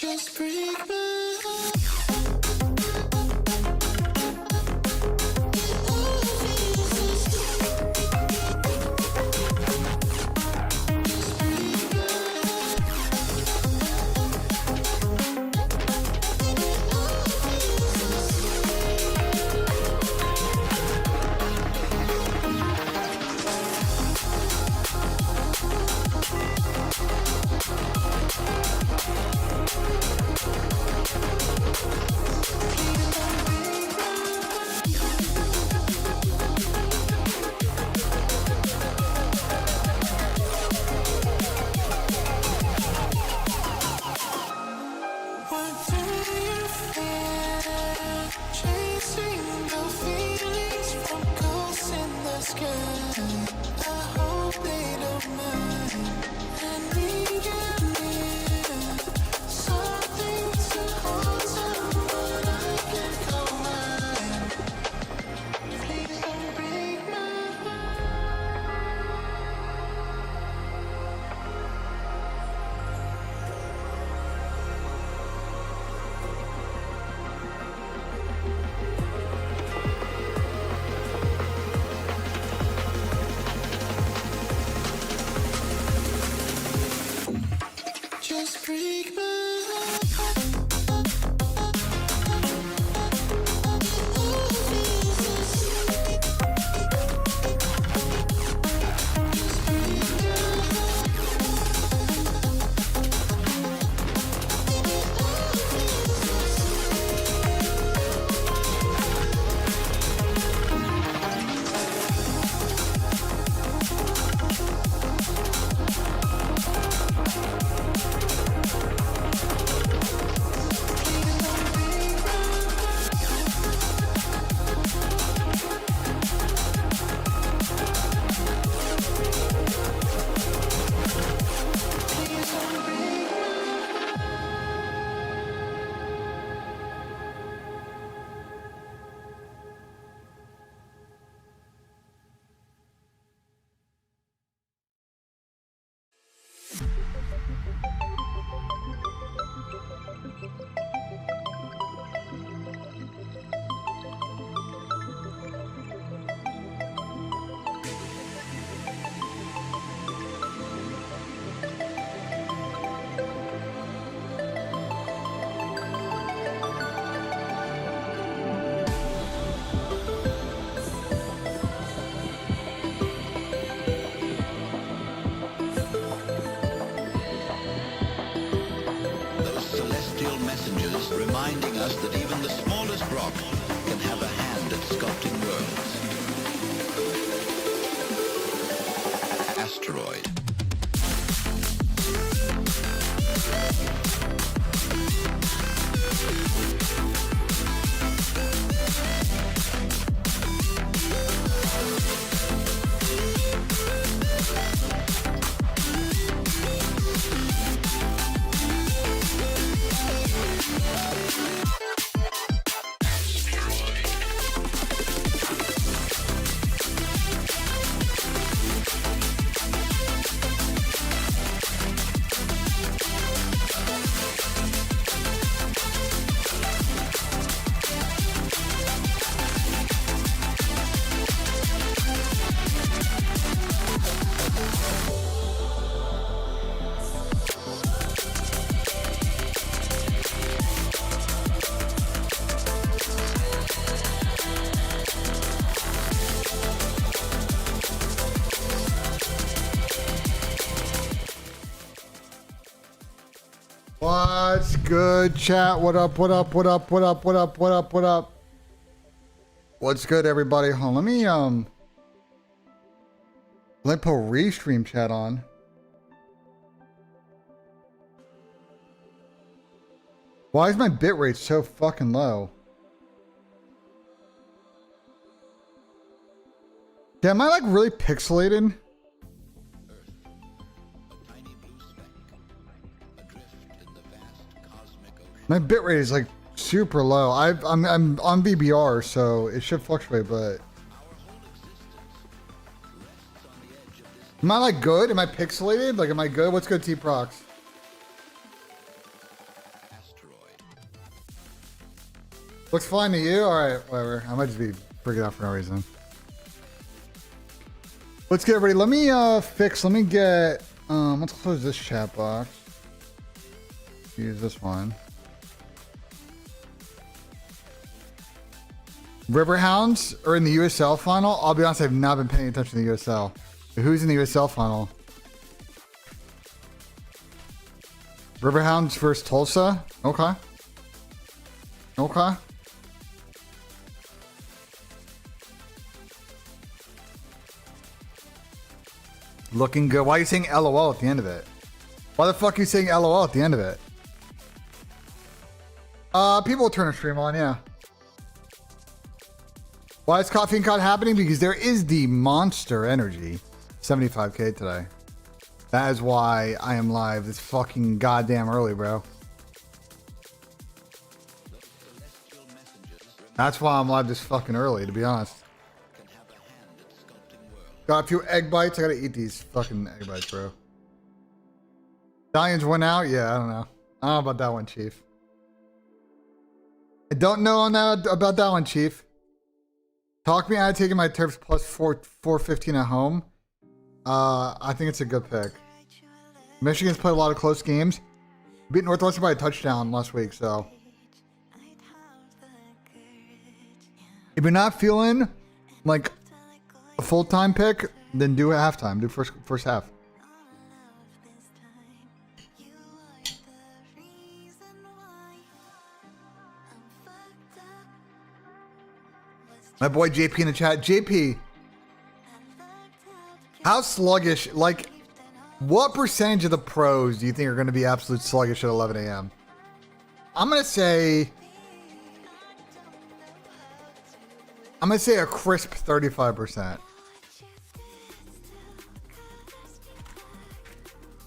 Just break my heart. Just break my heart. Reminding us that even the smallest rock can have a hand at sculpting worlds. Asteroid. What's good, chat? What up, what up, what up, what up, what up, what up, what up? What's good, everybody? Hold on, let me put restream chat on. Why is my bitrate so fucking low? Yeah, am I like really pixelated? My bitrate is like super low. I'm on VBR, so it should fluctuate, but am I like good? Am I pixelated? Like, am I good? What's good, T-Prox? Looks fine to you? Alright, whatever. I might just be freaking out for no reason. Let's get everybody. Let me get let's close this chat box. Use this one. Riverhounds are in the USL final. I'll be honest, I've not been paying attention to the USL. Who's in the USL final? Riverhounds versus Tulsa? Okay. Okay. Looking good. Why are you saying LOL at the end of it? Why the fuck are you saying LOL at the end of it? People will turn a stream on, yeah. Why is Coffee and COD happening? Because there is the Monster Energy 75k today. That is why I am live this fucking goddamn early, bro. That's why I'm live this fucking early, to be honest. Got a few egg bites. I gotta eat these fucking egg bites, bro. Stallions went out? Yeah, I don't know. I don't know about that one, Chief. I don't know about that one, Chief. Talk me out of taking my turfs plus 415 at home. I think it's a good pick. Michigan's played a lot of close games. Beat Northwestern by a touchdown last week, so. If you're not feeling like a full-time pick, then do a halftime. Do first half. My boy JP in the chat. JP, how sluggish, like, what percentage of the pros do you think are going to be absolute sluggish at 11 a.m.? I'm going to say a crisp 35%.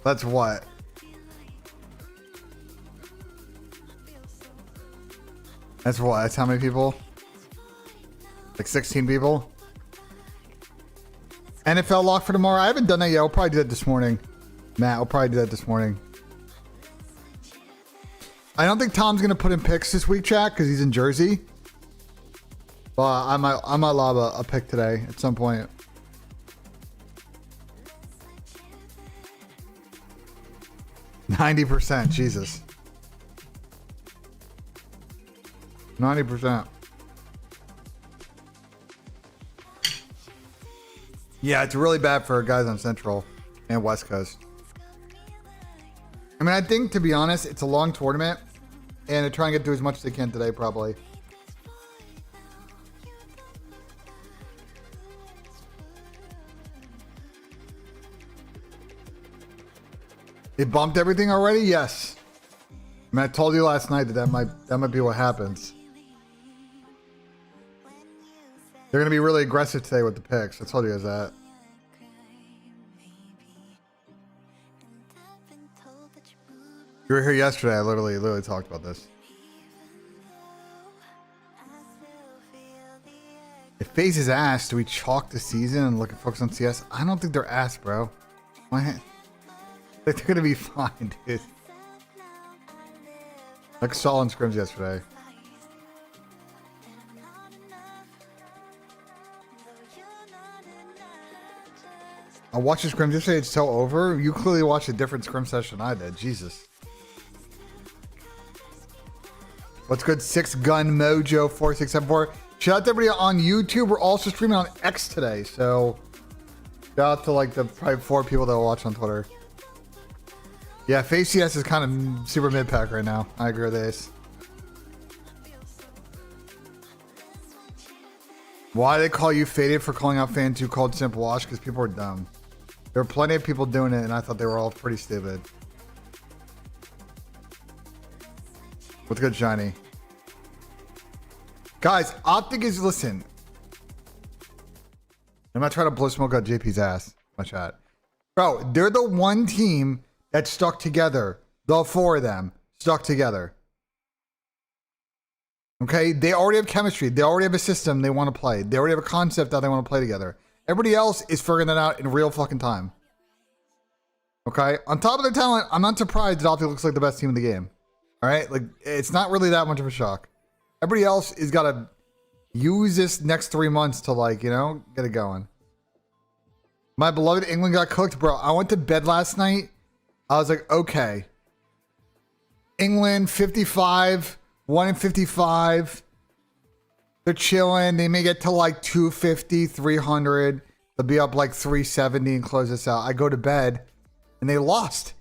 That's what? That's what? That's how many people? Like 16 people? NFL lock for tomorrow? I haven't done that yet. I'll probably do that this morning. Matt, I'll probably do that this morning. I don't think Tom's going to put in picks this week, chat, because he's in Jersey. But I might lob a pick today at some point. %, Jesus. 90%. Yeah, it's really bad for guys on Central and West Coast. I mean, I think, to be honest, it's a long tournament, and they're trying to get through as much as they can today, probably. They bumped everything already? Yes. I mean, I told you last night that might be what happens. They're going to be really aggressive today with the picks. I told you guys that. You were here yesterday. I literally talked about this. If FaZe is ass, do we chalk the season and look at focus on CS? I don't think they're ass, bro. Why? They're going to be fine, dude. Like saw on scrims yesterday. I watched the scrim yesterday. It's so over. You clearly watched a different scrim session than I did. Jesus. What's good? 6gun Mojo 4674. Shout out to everybody on YouTube. We're also streaming on X today. So shout out to like the probably 4 people that will watch on Twitter. Yeah, FaZe CS is kind of super mid-pack right now. I agree with Ace. Why do they call you faded for calling out fans who called Simple Wash? Because people are dumb. There were plenty of people doing it, and I thought they were all pretty stupid. What's good, Shiny? Guys, Optic is, listen. I'm not trying to blow smoke out JP's ass. My chat. Bro, they're the one team that stuck together. The 4 of them stuck together. Okay? They already have chemistry. They already have a system they want to play. They already have a concept that they want to play together. Everybody else is figuring that out in real fucking time. Okay? On top of their talent, I'm not surprised that Optic looks like the best team in the game. Alright? Like, it's not really that much of a shock. Everybody else is got to use this next 3 months to, like, you know, get it going. My beloved England got cooked, bro. I went to bed last night. I was like, okay. England, 55, 1 in 55. They're chilling. They may get to like 250, 300. They'll be up like 370 and close this out. I go to bed and they lost.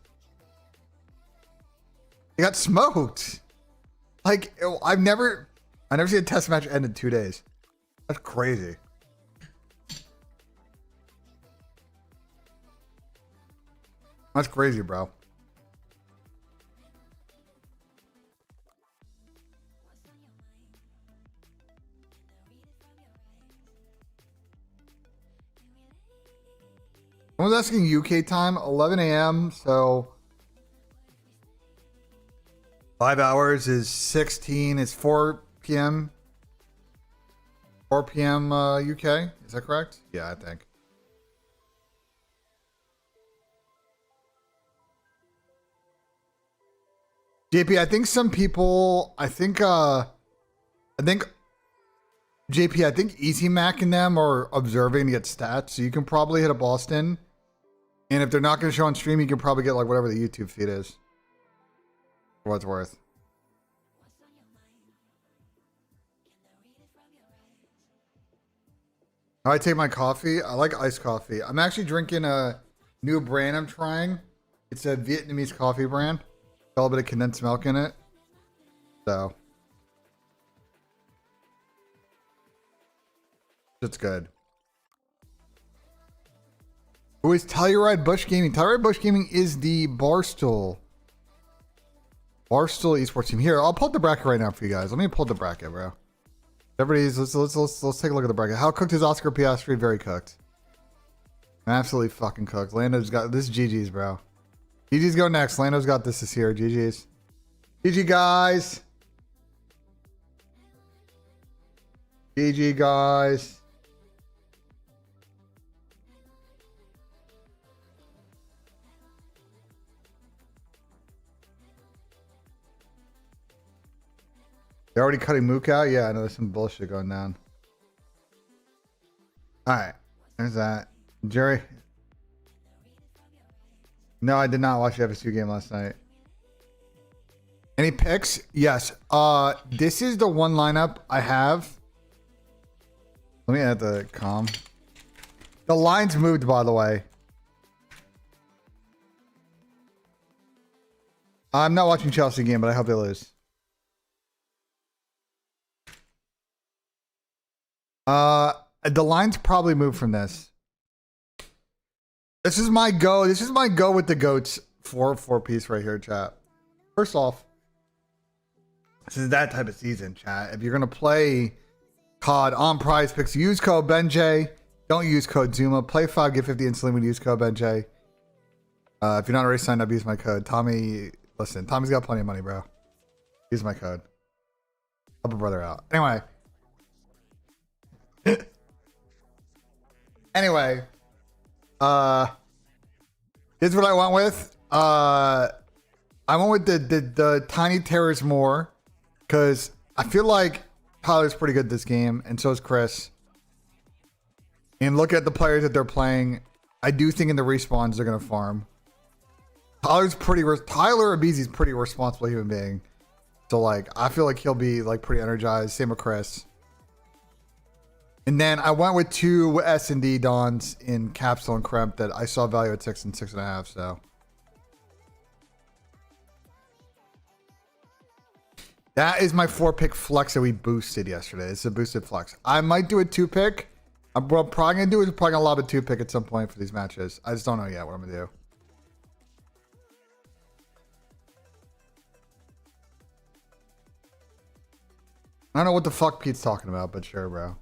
They got smoked. Like, I never seen a test match end in 2 days. That's crazy. That's crazy, bro. I was asking UK time, 11 a.m. So 5 hours is 16. It's 4 p.m. 4 p.m. UK. Is that correct? Yeah, I think. JP, I think some people, I think JP, I think Easy Mac and them are observing to get stats, so you can probably hit a Boston. And if they're not going to show on stream, you can probably get like whatever the YouTube feed is. For what it's worth. How I take my coffee? I like iced coffee. I'm actually drinking a new brand I'm trying. It's a Vietnamese coffee brand. A little bit of condensed milk in it. So. It's good. Who is Telluride Bush Gaming? Telluride Bush Gaming is the Barstool esports team. Here, I'll pull up the bracket right now for you guys. Let me pull up the bracket, bro. Everybody's let's take a look at the bracket. How cooked is Oscar Piastri? Very cooked. Absolutely fucking cooked. Lando's got this. GG's, bro. GG's go next. Lando's got this year. GG's. GG guys. GG guys. They're already cutting Mook out? Yeah, I know there's some bullshit going down. Alright. There's that. Jerry. No, I did not watch the FSU game last night. Any picks? Yes. This is the one lineup I have. Let me add the comm. The lines moved, by the way. I'm not watching Chelsea game, but I hope they lose. The lines probably moved from this. This is my go. This is my go with the goats four piece right here, chat. First off, this is that type of season, chat. If you're gonna play COD on Prize Picks, use code BENJ. Don't use code Zuma. Play 5, get 50 instantly when you use code BENJ. If you're not already signed up, use my code. Tommy, listen, Tommy's got plenty of money, bro. Use my code. Help a brother out. Anyway, here's what I went with. I went with the Tiny Terrors more because I feel like Tyler's pretty good this game, and so is Chris. And look at the players that they're playing. I do think in the respawns they're gonna farm. Tyler Abeezy's pretty responsible human being, so like I feel like he'll be like pretty energized. Same with Chris. And then I went with 2 S&D Dons in Capsule and Kremp that I saw value at 6 and 6.5. So that is my 4-pick flex that we boosted yesterday. It's a boosted flex. I might do a 2-pick. What I'm probably gonna do is probably gonna lob a 2-pick at some point for these matches. I just don't know yet what I'm gonna do. I don't know what the fuck Pete's talking about, but sure, bro.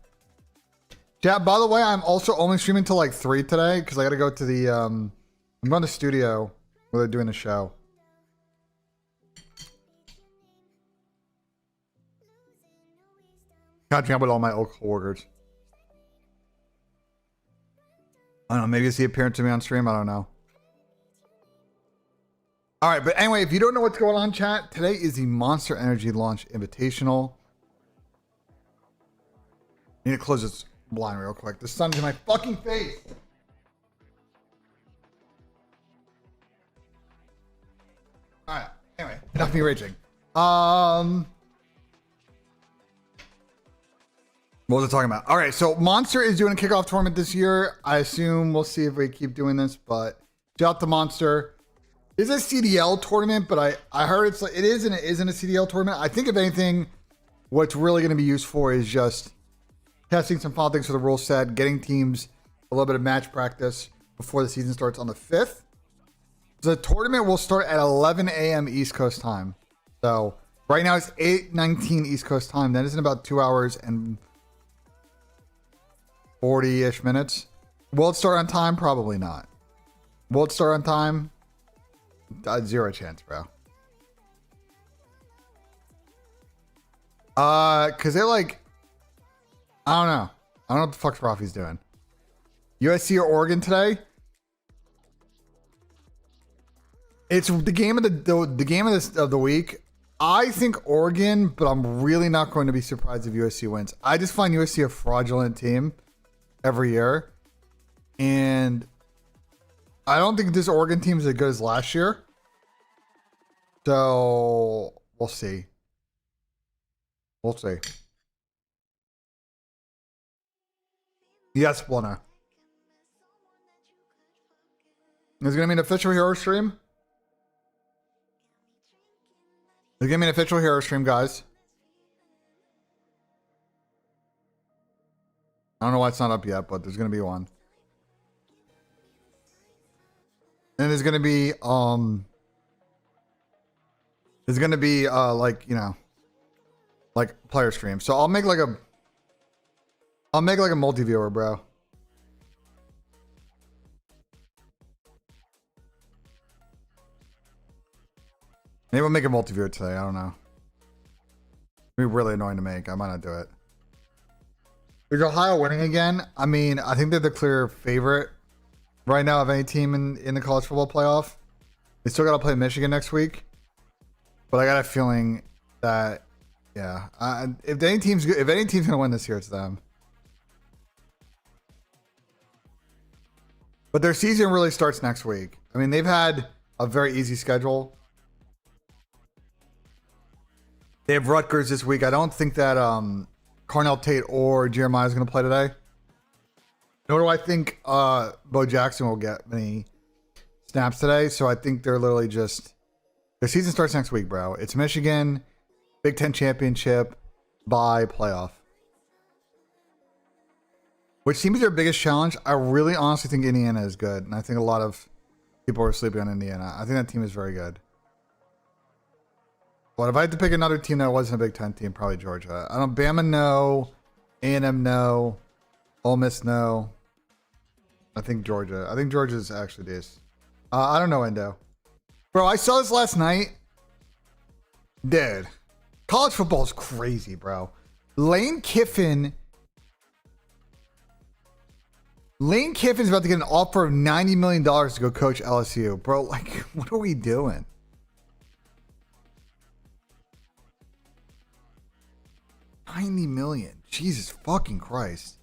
Chat, by the way, I'm also only streaming till like 3 today because I gotta go to the I'm going to the studio where they're doing a show. Catching up with all my old coworkers. I don't know, maybe it's the appearance of me on stream, I don't know. Alright, but anyway, if you don't know what's going on, chat, today is the Monster Energy Launch Invitational. I need to close this blind real quick. The sun's in my fucking face. All right. Anyway, enough me raging. What was I talking about? All right, so Monster is doing a kickoff tournament this year. I assume we'll see if we keep doing this, but shout out to Monster. It's a CDL tournament, but I heard it's like it is and it isn't a CDL tournament. I think if anything, what's really going to be used for is just testing some fun things for the rule set, getting teams a little bit of match practice before the season starts on the 5th. The tournament will start at 11 a.m. East Coast time. So right now it's 8:19 East Coast time. That is in about 2 hours and 40-ish minutes. Will it start on time? Probably not. Will it start on time? Zero chance, bro. Cause they're like, I don't know. I don't know what the fuck Rafi's doing. USC or Oregon today? It's the game of the game of the week. I think Oregon, but I'm really not going to be surprised if USC wins. I just find USC a fraudulent team every year, and I don't think this Oregon team is as good as last year. So we'll see. We'll see. Yes, Blunna. There's gonna be an official hero stream. There's gonna be an official hero stream, guys. I don't know why it's not up yet, but there's gonna be one. And there's gonna be like, you know, like player stream. So I'll make like a multi-viewer, bro. Maybe we'll make a multi-viewer today. I don't know. It'd be really annoying to make. I might not do it. Is Ohio winning again? I mean, I think they're the clear favorite right now of any team in the college football playoff. They still got to play Michigan next week, but I got a feeling that, yeah, if any team's gonna win this year, it's them. But their season really starts next week. I mean, they've had a very easy schedule. They have Rutgers this week. I don't think that Carnell Tate or Jeremiah is going to play today. Nor do I think Bo Jackson will get many snaps today. So I think they're literally just... Their season starts next week, bro. It's Michigan, Big Ten Championship, bye, playoff. Which team is their biggest challenge? I really honestly think Indiana is good. And I think a lot of people are sleeping on Indiana. I think that team is very good. But if I had to pick another team that wasn't a Big Ten team, probably Georgia. I don't. Bama, no. A&M, no. Ole Miss, no. I think Georgia. I think Georgia's actually this. I don't know, Endo. Bro, I saw this last night. Dude, college football is crazy, bro. Lane Kiffin's about to get an offer of $90 million to go coach LSU. Bro, like, what are we doing? $90 million. Jesus fucking Christ.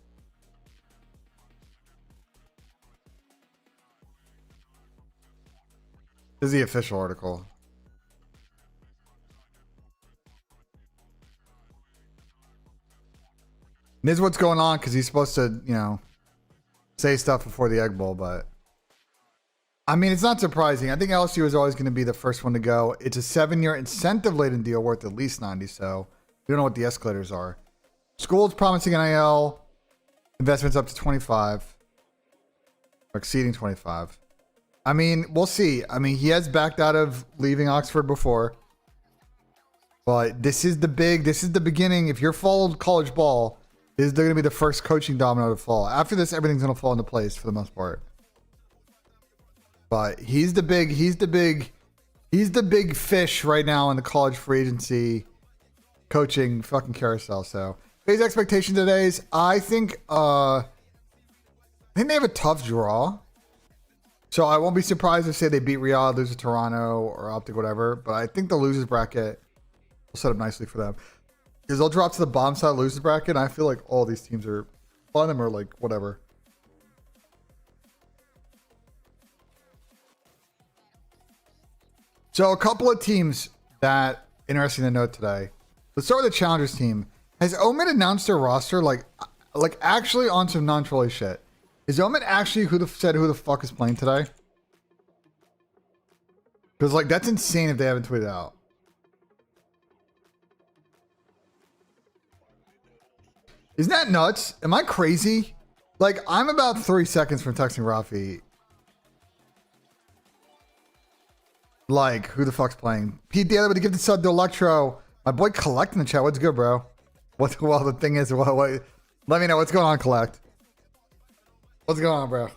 This is the official article. This is what's going on because he's supposed to, you know, say stuff before the Egg Bowl, but I mean, it's not surprising. I think LSU is always going to be the first one to go. It's a 7-year incentive-laden deal worth at least 90, so we don't know what the escalators are. School's promising NIL investments up to 25, or exceeding 25. I mean, we'll see. I mean, he has backed out of leaving Oxford before, but this is the beginning. If you're followed college ball, this is going to be the first coaching domino to fall. After this, everything's going to fall into place for the most part. But he's the big fish right now in the college free agency coaching fucking carousel. So his expectation today is I think they have a tough draw. So I won't be surprised if say they beat Riyadh, lose to Toronto or Optic, whatever. But I think the losers bracket will set up nicely for them. Because they'll drop to the bottom side losers bracket, and I feel like all these teams are on them or like whatever. So a couple of teams that interesting to note today. Let's start with the Challengers team. Has Omen announced their roster like actually on some non-trolly shit? Is Omen actually said who the fuck is playing today? Because like that's insane if they haven't tweeted out. Isn't that nuts? Am I crazy? Like I'm about 3 seconds from texting Rafi. Like, who the fuck's playing? Pete the other way to give the sub to Electro. My boy Collect in the chat. What's good, bro? Well, the thing is, what, let me know what's going on, Collect. What's going on, bro?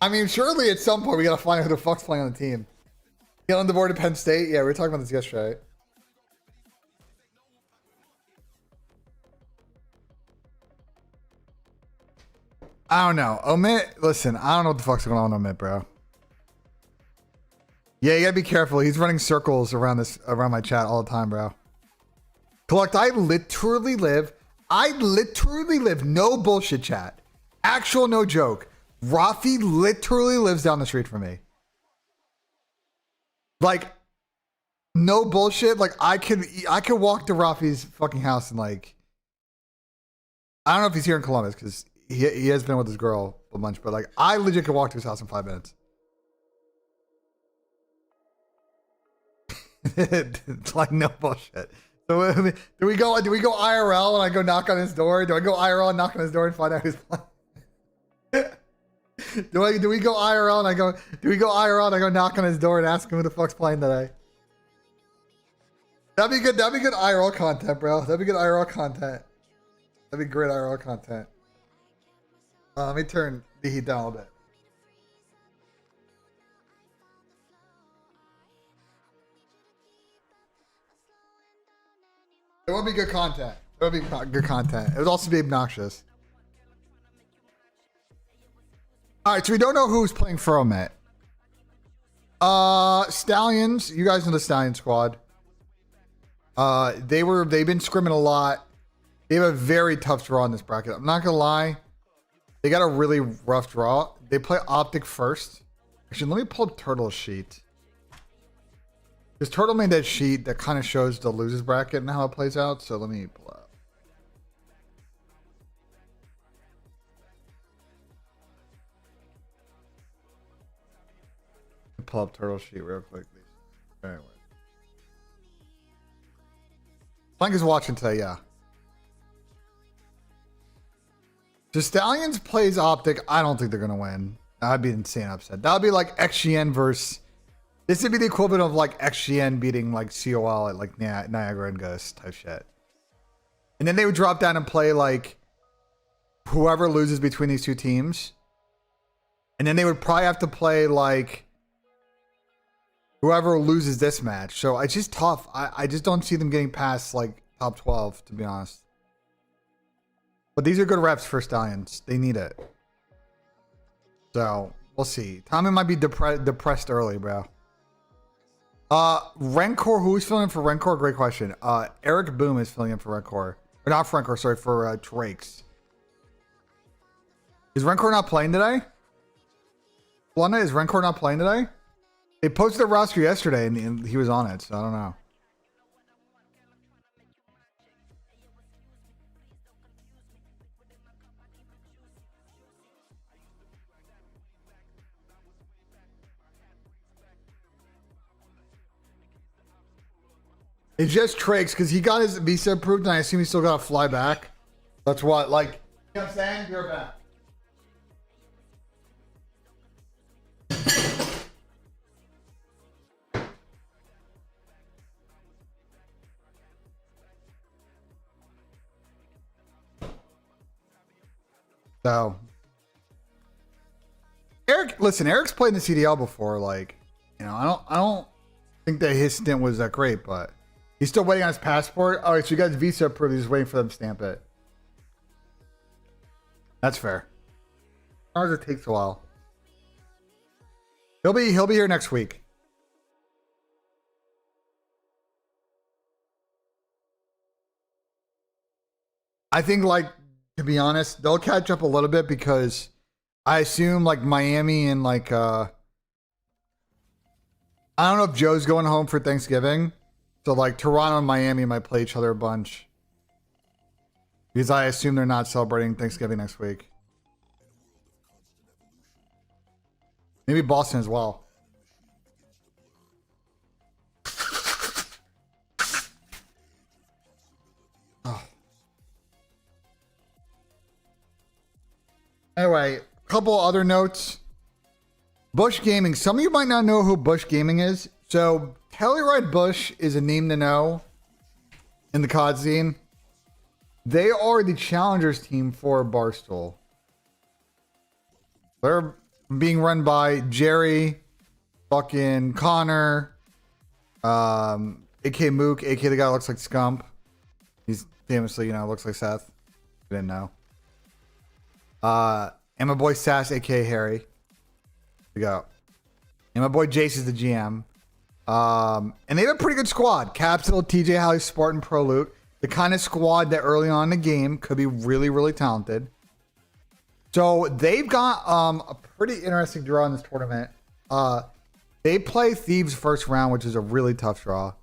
I mean, surely at some point we gotta find out who the fuck's playing on the team. Get on the board at Penn State? Yeah, we were talking about this yesterday. I don't know. Omit, listen, I don't know what the fuck's going on with Omit, bro. Yeah, you gotta be careful. He's running circles around my chat all the time, bro. Collect, I literally live, no bullshit chat. Actual no joke. Rafi literally lives down the street from me. Like, no bullshit. Like, I could walk to Rafi's fucking house and like, I don't know if he's here in Columbus because he has been with his girl a bunch, but like I legit could walk to his house in 5 minutes. It's like no bullshit. So do we go IRL and I go knock on his door? Do I go IRL and knock on his door and find out who's playing? do we go IRL and I go knock on his door and ask him who the fuck's playing today? That'd be good IRL content, bro. That'd be good IRL content. That'd be great IRL content. Let me turn the heat down a little bit. It would be good content. It would be good content. It would also be obnoxious. All right, so we don't know who's playing for Omet. Stallions. You guys know the Stallion squad. They've been scrimming a lot. They have a very tough draw in this bracket. I'm not gonna lie. They got a really rough draw. They play Optic first. Actually, let me pull up Turtle's sheet. Because Turtle made that sheet that kind of shows the losers bracket and how it plays out. So let me pull up. Pull up Turtle's sheet real quick. Anyway. Plank is watching today, yeah. The Stallions plays Optic. I don't think they're going to win. That'd be an insane upset. That would be like XGN versus... This would be the equivalent of like XGN beating like COL at like Niagara and Ghost type shit. And then they would drop down and play like whoever loses between these two teams. And then they would probably have to play like whoever loses this match. So it's just tough. I just don't see them getting past like top 12, to be honest. But these are good reps for Stallions. They need it. So, we'll see. Tommy might be depressed early, bro. Rencor, who's filling in for Rencor? Great question. Eric Boom is filling in for Rencor. Or not for Rencor, sorry, for Drakes. Is Rencor not playing today? Blunda, is Rencor not playing today? They posted a roster yesterday and he was on it, so I don't know. It's just Trakes because he got his visa approved and I assume he still got to fly back. That's what, like, you know what I'm saying? You're back. So, Eric, listen, Eric's played in the CDL before. Like, you know, I don't think that his stint was that great, but he's still waiting on his passport. All right, so you got his visa approved. He's just waiting for them to stamp it. That's fair. Sometimes it takes a while. He'll be here next week. I think, like, to be honest, they'll catch up a little bit because I assume, like, Miami and, like, I don't know if Joe's going home for Thanksgiving. So, like, Toronto and Miami might play each other a bunch. Because I assume they're not celebrating Thanksgiving next week. Maybe Boston as well. Oh. Anyway, a couple other notes. Bush Gaming. Some of you might not know who Bush Gaming is. So, Telluride Bush is a name to know in the COD scene. They are the challengers team for Barstool. They're being run by Jerry, fucking Connor, AK Mook, AK the guy that looks like Scump. He's famously, you know, looks like Seth. You didn't know. And my boy Sass, AK Harry. There we go. And my boy Jace is the GM. And they have a pretty good squad. Capsule, TJ Halley, Spartan, Pro Loot. The kind of squad that early on in the game could be really, really talented. So they've got a pretty interesting draw in this tournament. They play Thieves first round, which is a really tough draw.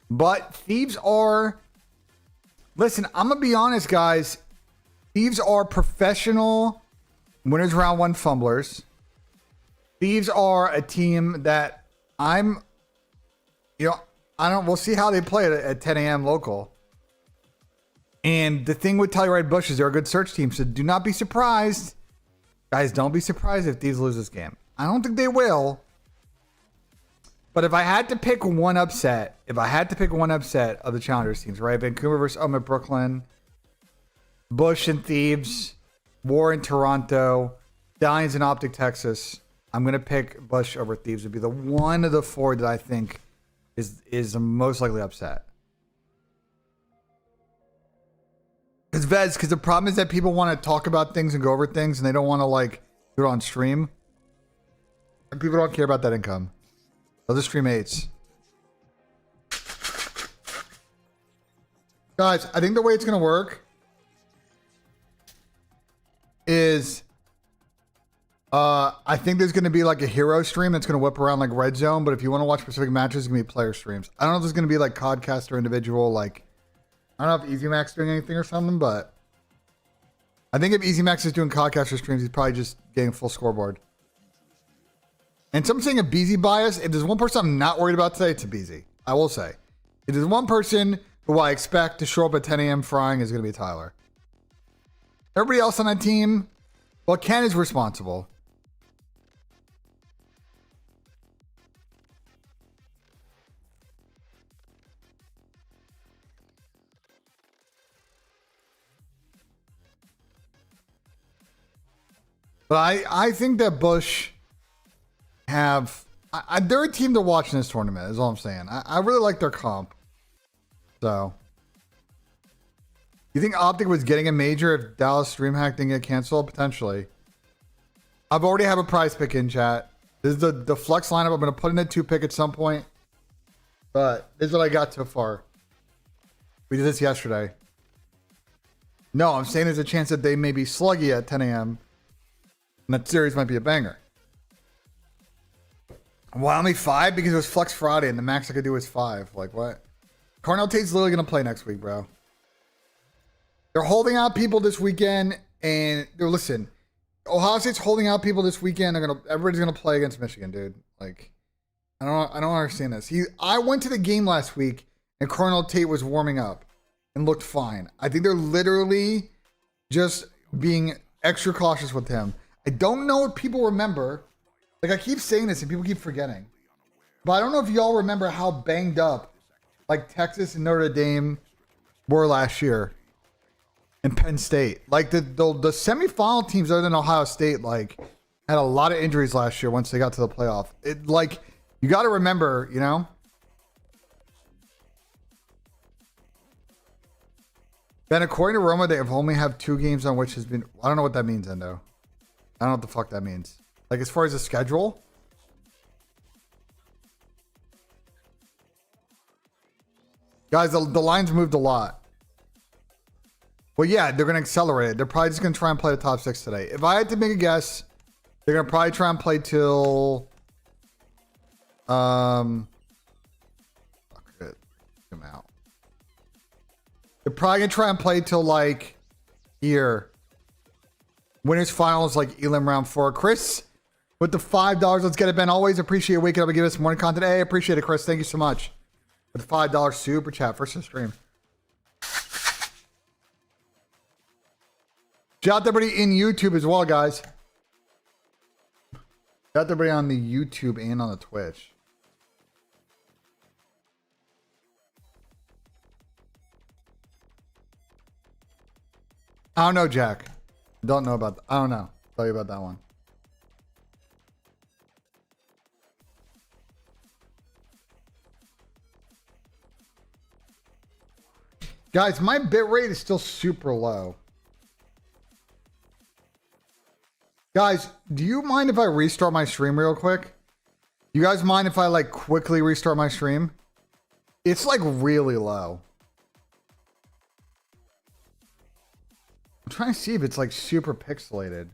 But Thieves are... Listen, I'm going to be honest, guys. Thieves are professional winners round one fumblers. Thieves are a team that we'll see how they play it at 10 a.m. local. And the thing with Telluride Bush is they're a good search team, so do not be surprised. Guys, don't be surprised if Thieves lose this game. I don't think they will. But if I had to pick one upset of the challengers teams, right? Vancouver versus Brooklyn, Bush and Thieves, War in Toronto, Stallions in Optic, Texas. I'm going to pick Bush over Thieves. Would be the one of the four that I think is the most likely upset. Because the problem is that people want to talk about things and go over things, and they don't want to, like, do it on stream. And people don't care about that income. They'll just stream 8s. Guys, I think the way it's going to work is... I think there's going to be, like, a hero stream that's going to whip around, like, Red Zone, but if you want to watch specific matches, it's going to be player streams. I don't know if there's going to be, like, Codcast or individual, like... I don't know if Easy Max doing anything or something, but I think if Easy Max is doing Codcaster streams, he's probably just getting full scoreboard. And someone saying a BZ bias, if there's one person I'm not worried about today, it's a BZ. I will say. If there's one person who I expect to show up at 10 a.m. frying, is going to be Tyler. Everybody else on that team, well, Ken is responsible. But I think that Bush have... they're a team to watch in this tournament, is all I'm saying. I really like their comp. So... You think Optic was getting a major if Dallas DreamHack didn't get canceled? Potentially. I've already have a prize pick in chat. This is the flex lineup. I'm going to put in a 2-pick at some point. But this is what I got so far. We did this yesterday. No, I'm saying there's a chance that they may be sluggy at 10 a.m. And that series might be a banger. Why only 5? Because it was Flex Friday and the max I could do was 5. Like, what? Carnell Tate's literally going to play next week, bro. They're holding out people this weekend. And listen, Ohio State's holding out people this weekend. Everybody's going to play against Michigan, dude. Like, I don't understand this. I went to the game last week and Carnell Tate was warming up and looked fine. I think they're literally just being extra cautious with him. I don't know if people remember. Like, I keep saying this and people keep forgetting. But I don't know if y'all remember how banged up, like, Texas and Notre Dame were last year. And Penn State. Like, the semifinal teams other than Ohio State, like, had a lot of injuries last year once they got to the playoff. It, like, you got to remember, you know? Ben, according to Roma, they have only have 2 games on which has been... I don't know what that means, Endo. I don't know what the fuck that means. Like, as far as the schedule? Guys, the lines moved a lot. Well, yeah, they're going to accelerate it. They're probably just going to try and play the top 6 today. If I had to make a guess, they're going to probably try and play till... Fuck it. Come out. They're probably going to try and play till, like, here. Winners finals, like, Elam round 4. Chris, with the $5, let's get it, Ben. Always appreciate waking up and giving us morning content. Hey, appreciate it, Chris. Thank you so much. With the $5 super chat. First in the stream. Shout out to everybody in YouTube as well, guys. Shout out to everybody on the YouTube and on the Twitch. I don't know, Jack. Don't know about that. I don't know. Tell you about that one. Guys, my bitrate is still super low. Guys, do you mind if I restart my stream real quick? You guys mind if I like quickly restart my stream? It's like really low. I'm trying to see if it's like super pixelated.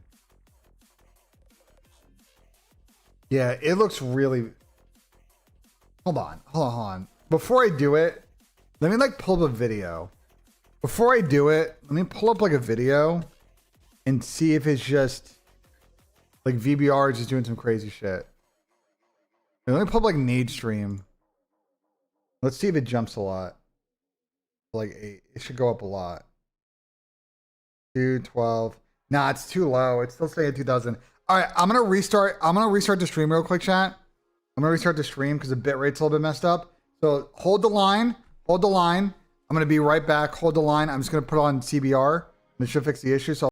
Yeah, it looks really... Hold on. Before I do it, let me like pull up a video. Before I do it, let me pull up like a video and see if it's just... Like VBR is just doing some crazy shit. Let me pull up like Nade stream. Let's see if it jumps a lot. Like 8. It should go up a lot. 212. Nah, it's too low. It's still staying at 2000. All right, I'm gonna restart the stream real quick, chat. I'm gonna restart the stream because the bitrate's a little bit messed up. So hold the line. Hold the line. I'm gonna be right back. Hold the line. I'm just gonna put on CBR. This should fix the issue. So